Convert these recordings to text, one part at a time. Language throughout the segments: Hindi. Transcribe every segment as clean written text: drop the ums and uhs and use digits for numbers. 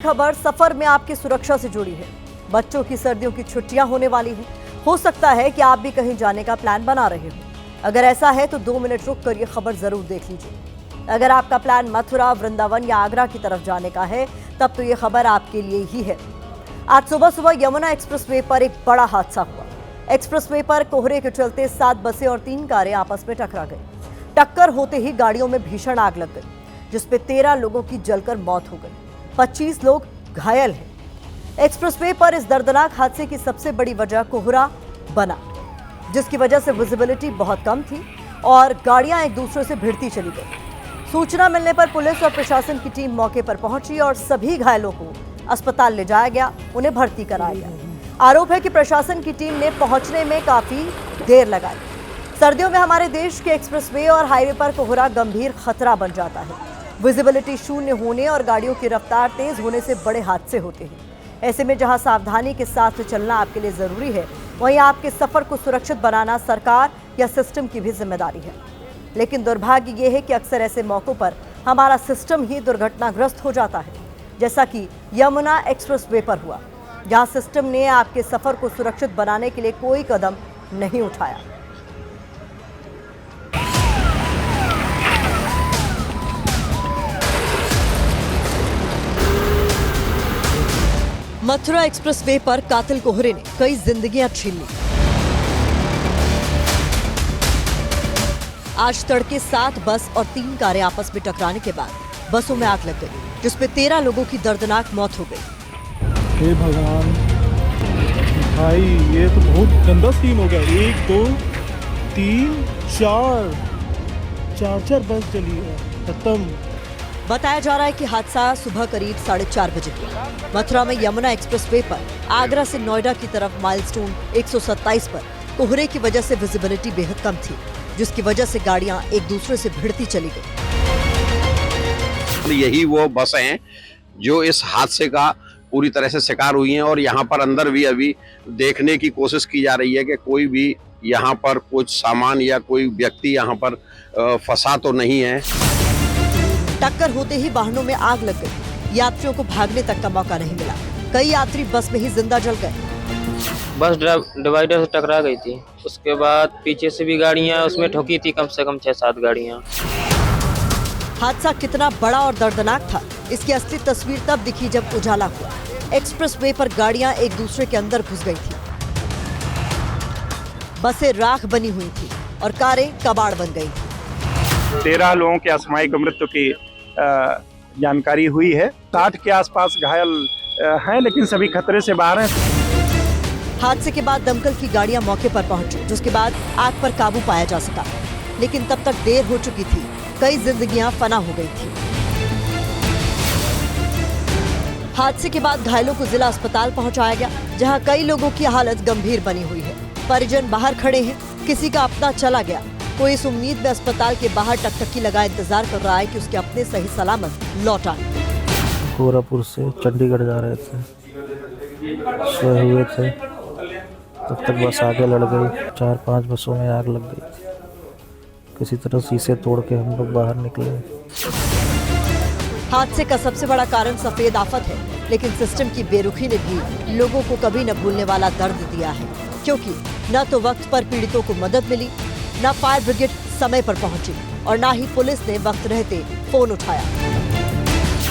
खबर सफर में आपकी सुरक्षा से जुड़ी है। बच्चों की सर्दियों की छुट्टियां होने वाली हैं। हो सकता है कि आप भी कहीं जाने का प्लान बना रहे हो। अगर ऐसा है तो 2 मिनट रुक कर ये खबर जरूर देख लीजिए। अगर आपका प्लान मथुरा, वृंदावन या आगरा की तरफ जाने का है, तब तो ये खबर आपके लिए ही है। आज सुबह सुबह यमुना एक्सप्रेसवे पर एक बड़ा हादसा हुआ। एक्सप्रेसवे पर कोहरे के चलते 7 बसें और 3 कारें आपस में टकरा गई। टक्कर होते ही गाड़ियों में भीषण आग लग गई, जिसपे 13 लोगों की जलकर मौत हो गई। 25 लोग घायल हैं। एक्सप्रेसवे पर इस दर्दनाक हादसे की सबसे बड़ी वजह कोहरा बना, जिसकी वजह से विजिबिलिटी बहुत कम थी और गाड़ियां एक दूसरे से भिड़ती चली गई। सूचना मिलने पर पुलिस और प्रशासन की टीम मौके पर पहुंची और सभी घायलों को अस्पताल ले जाया गया, उन्हें भर्ती कराया गया। आरोप है कि प्रशासन की टीम ने पहुंचने में काफी देर लगाई। सर्दियों में हमारे देश के एक्सप्रेसवे और हाईवे पर कोहरा गंभीर खतरा बन जाता है। विजिबिलिटी शून्य होने और गाड़ियों की रफ्तार तेज होने से बड़े हादसे होते हैं। ऐसे में जहां सावधानी के साथ चलना आपके लिए जरूरी है, वहीं आपके सफर को सुरक्षित बनाना सरकार या सिस्टम की भी जिम्मेदारी है। लेकिन दुर्भाग्य ये है कि अक्सर ऐसे मौकों पर हमारा सिस्टम ही दुर्घटनाग्रस्त हो जाता है, जैसा कि यमुना एक्सप्रेसवे पर हुआ, जहां सिस्टम ने आपके सफर को सुरक्षित बनाने के लिए कोई कदम नहीं उठाया। मथुरा एक्सप्रेसवे पर कातिल कोहरे ने कई जिंदगियां छीन ली। आज तड़के 7 बस और 3 कारें आपस में टकराने के बाद बसों में आग लग गई, जिसमें 13 लोगों की दर्दनाक मौत हो गई। हे भगवान भाई, ये तो बहुत गंदा सीन हो गया। 1 2 3 4 बस चली है, खत्म। बताया जा रहा है कि हादसा सुबह करीब 4:30 बजे हुआ। मथुरा में यमुना एक्सप्रेसवे पर आगरा से नोएडा की तरफ माइलस्टोन 127 पर कोहरे की वजह से विजिबिलिटी बेहद कम थी, जिसकी वजह से गाड़ियां एक दूसरे से भिड़ती चली गई। यही वो बस हैं जो इस हादसे का पूरी तरह से शिकार हुई हैं और यहाँ पर अंदर भी अभी देखने की कोशिश की जा रही है कि कोई भी यहाँ पर कुछ सामान या कोई व्यक्ति यहाँ पर फंसा तो नहीं है। टक्कर होते ही वाहनों में आग लग गई। यात्रियों को भागने तक का मौका नहीं मिला। कई यात्री बस में ही जिंदा जल गए। बस डिवाइडर से टकरा गई थी। उसके बाद पीछे से भी गाड़ियां उसमें ठोकी थी, कम से कम 6-7 गाड़ियां। हादसा कितना बड़ा और दर्दनाक था, इसकी असली तस्वीर तब दिखी जब उजाला हुआ। एक्सप्रेसवे पर गाड़ियां एक दूसरे के अंदर घुस गई थी। बसें राख बनी हुई थी और कारें कबाड़ बन गई थी। 13 लोगों की असामयिक मृत्यु की जानकारी हुई है। 60 के आसपास घायल हैं, लेकिन सभी खतरे से बाहर हैं। हादसे के बाद दमकल की गाड़ियां मौके पर पहुंची, जिसके बाद आग पर काबू पाया जा सका, लेकिन तब तक देर हो चुकी थी। कई जिंदगियां फना हो गई थी। हादसे के बाद घायलों को जिला अस्पताल पहुंचाया गया, जहां कई लोगों की हालत गंभीर बनी हुई है। परिजन बाहर खड़े हैं, किसी का अपना चला गया, कोई इस उम्मीद में अस्पताल के बाहर टकटकी लगाए इंतजार कर रहा है कि उसके अपने सही सलामत लौट आए। गोरखपुर से चंडीगढ़ जा रहे थे, सोए हुए थे, तब तक बस आगे लड़ गई। 4-5 बसों में आग लग गई। किसी तरह शीशे तोड़ के हम लोग बाहर निकले। हादसे का सबसे बड़ा कारण सफेद आफत है, लेकिन सिस्टम की बेरुखी ने भी लोगों को कभी न भूलने वाला दर्द दिया है, क्योंकि न तो वक्त पर पीड़ितों को मदद मिली, न फायर ब्रिगेड समय पर पहुंची और न ही पुलिस ने वक्त रहते फोन उठाया।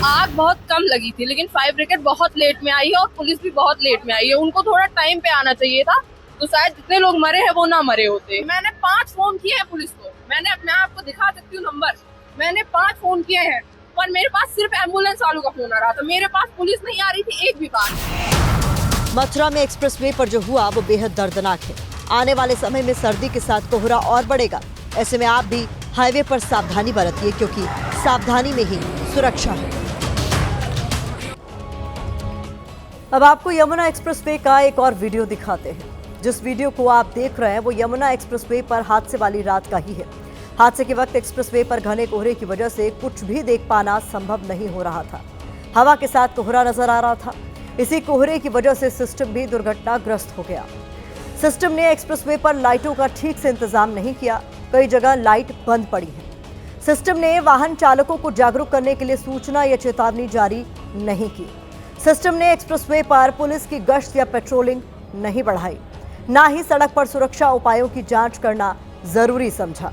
आग बहुत कम लगी थी, लेकिन फायर ब्रिगेड बहुत लेट में आई है और पुलिस भी बहुत लेट में आई है। उनको थोड़ा टाइम पे आना चाहिए था, तो शायद जितने लोग मरे हैं वो ना मरे होते। मैंने 5 फोन किए हैं पुलिस को। मैं आपको दिखा सकती हूँ नंबर। मैंने 5 फोन किए हैं, पर मेरे पास सिर्फ एम्बुलेंस वालों का फोन आ रहा था। मेरे पास पुलिस नहीं आ रही थी एक भी बार। मथुरा में एक्सप्रेसवे पर जो हुआ वो बेहद दर्दनाक है। आने वाले समय में सर्दी के साथ कोहरा और बढ़ेगा। ऐसे में आप भी हाईवे पर सावधानी बरतिए, क्योंकि सावधानी में ही सुरक्षा है। अब आपको यमुना एक्सप्रेसवे का एक और वीडियो दिखाते हैं। जिस वीडियो को आप देख रहे हैं वो यमुना एक्सप्रेसवे पर हादसे वाली रात का ही है। हादसे के वक्त एक्सप्रेसवे पर घने कोहरे की वजह से कुछ भी देख पाना संभव नहीं हो रहा था। हवा के साथ कोहरा नजर आ रहा था। इसी कोहरे की वजह से सिस्टम भी दुर्घटनाग्रस्त हो गया। सिस्टम ने एक्सप्रेसवे पर लाइटों का ठीक से इंतजाम नहीं किया। कई जगह लाइट बंद पड़ी है। सिस्टम ने वाहन चालकों को जागरूक करने के लिए सूचना या चेतावनी जारी नहीं की। सिस्टम ने एक्सप्रेसवे पर पुलिस की गश्त या पेट्रोलिंग नहीं बढ़ाई, ना ही सड़क पर सुरक्षा उपायों की जांच करना जरूरी समझा।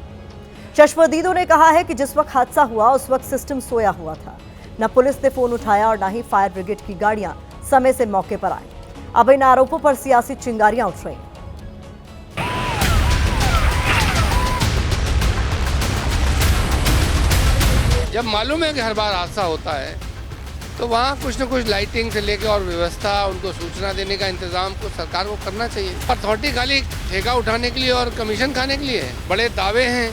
चश्मदीदों ने कहा है कि जिस वक्त हादसा हुआ उस वक्त सिस्टम सोया हुआ था, न पुलिस ने फोन उठाया और न ही फायर ब्रिगेड की गाड़ियां समय से मौके पर आई। अब इन आरोपों पर सियासी चिंगारियां उठ रही हैं। जब मालूम है कि हर बार हादसा होता है तो वहाँ कुछ न कुछ लाइटिंग से लेकर और व्यवस्था, उनको सूचना देने का इंतजाम को सरकार को करना चाहिए। अथॉरिटी खाली ठेका उठाने के लिए और कमीशन खाने के लिए है। बड़े दावे हैं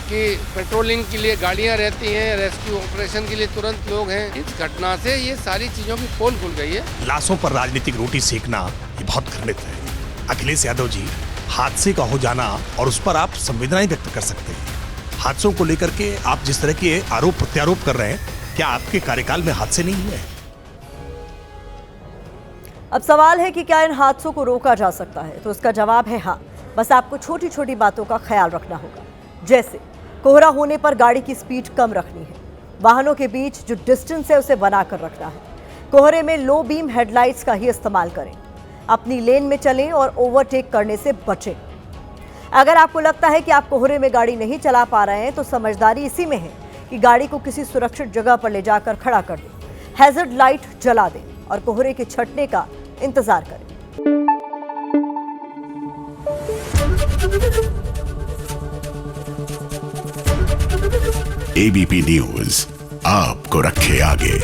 कि पेट्रोलिंग के लिए गाड़ियाँ रहती हैं, रेस्क्यू ऑपरेशन के लिए तुरंत लोग हैं। इस घटना से ये सारी चीज़ों की पोल खुल गई है। लाशों पर राजनीतिक रोटी सेकना ये बहुत घृणित है। अखिलेश यादव जी, हादसे का हो जाना और उस पर आप संवेदनाएं व्यक्त कर सकते हैं। हादसों को लेकर के आप जिस तरह के आरोप प्रत्यारोप कर रहे हैं, क्या आपके कार्यकाल में हादसे नहीं हुए? अब सवाल है कि क्या इन हादसों को रोका जा सकता है, तो उसका जवाब है हाँ। बस आपको छोटी छोटी बातों का ख्याल रखना होगा, जैसे कोहरा होने पर गाड़ी की स्पीड कम रखनी है, वाहनों के बीच जो डिस्टेंस है उसे बनाकर रखना है, कोहरे में लो बीम हेडलाइट्स का ही इस्तेमाल करें, अपनी लेन में चलें और ओवरटेक करने से बचें। अगर आपको लगता है कि आप कोहरे में गाड़ी नहीं चला पा रहे हैं तो समझदारी इसी में है कि गाड़ी को किसी सुरक्षित जगह पर ले जाकर खड़ा कर दें, हैजर्ड लाइट जला दें और कोहरे के छटने का इंतजार करें। एबीपी न्यूज आपको रखे आगे।